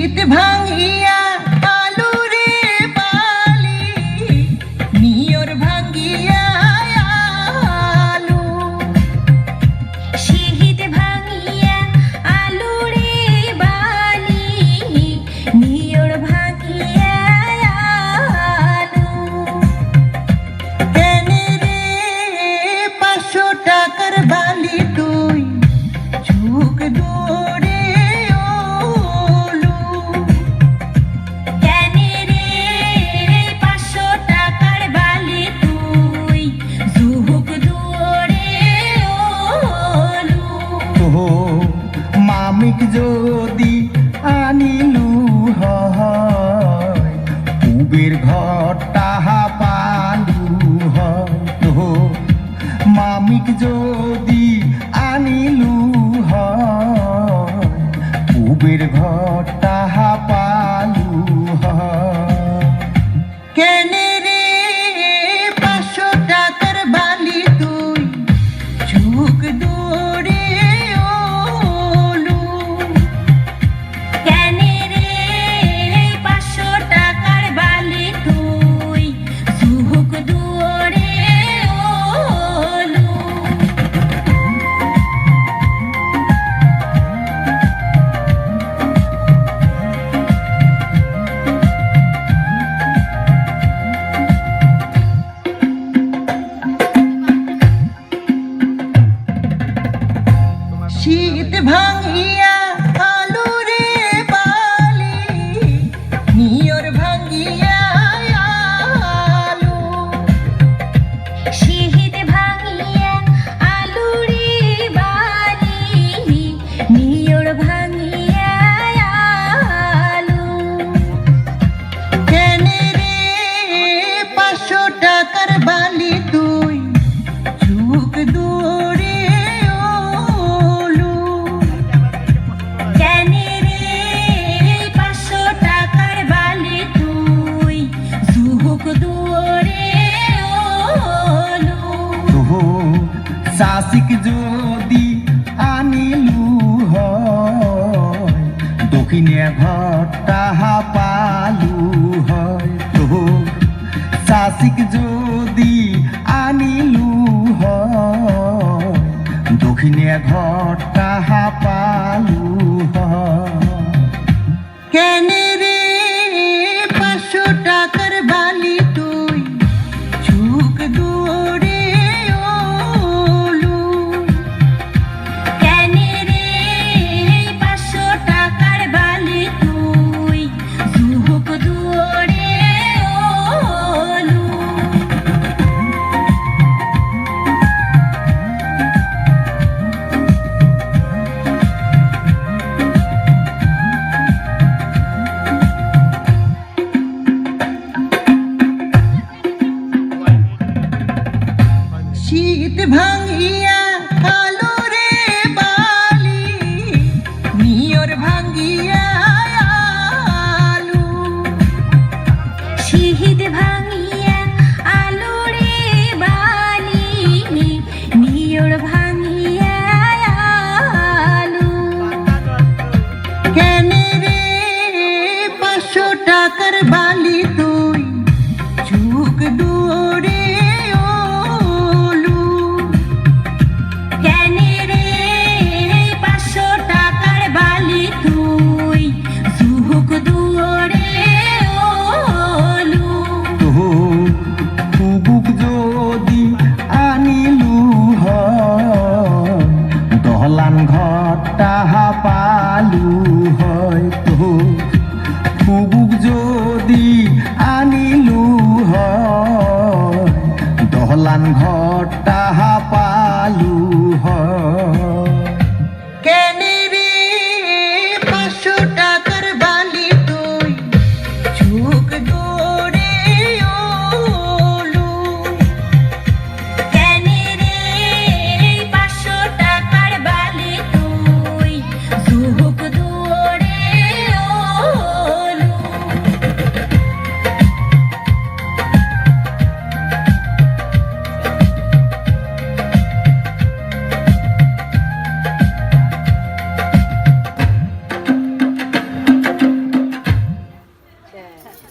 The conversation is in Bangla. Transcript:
শীত ভাঙিয়া আলু রে বালি নিয়র ভাঙিয়া আলু শীত ভাঙিয়া আলু রে বালি নিয়র ভাঙিয়া আলু কেনে রে 500 টাকার বালি তুই ঝুঁক দৌড়ে ওলু কেনে রে 500 টাকার বালি তুই ঝুঁক দৌড়ে ওলু তো মামিক যদি আনিলু হয় উবের ঘর তাহা পালু হয় তো মামিক যদি আনিলু হয় উবের ঘর তাহা পালু হয় কেনে রে 500 টাকার বালি তুই ঝুঁক দৌড়ে ওলু কেনে রে 500 টাকার বালি তুই ঝুঁক দৌড়ে ওলু শীত ভাঙিয়া আলু রে বালি নিয়র ভাঙিয়া আলু শীত ভাঙিয়া আলু রে বালি নিয়র ভাঙিয়া আলু কেনে রে 500 টাকার বালি তুই ঝুঁক দৌড়ে ওলু কেনে রে 500 টাকার বালি তুই ঝুঁক দৌড়ে ওলু তো শাসিক যদি আনিলু হয় দক্ষিণে ঘর তাহা পালু হয় তো শাসিক যদি আনিলু হয় দক্ষিণে ঘর তাহা পালু হয় কেনে রে 500 টাকার বালি তুই ঝুঁক দৌড়ে ওলু কেনে রে 500 টাকার বালি তুই ঝুঁক দৌড়ে ওলু শীত ভাঙিয়া আলু রে বালি নিয়র ভাঙিয়া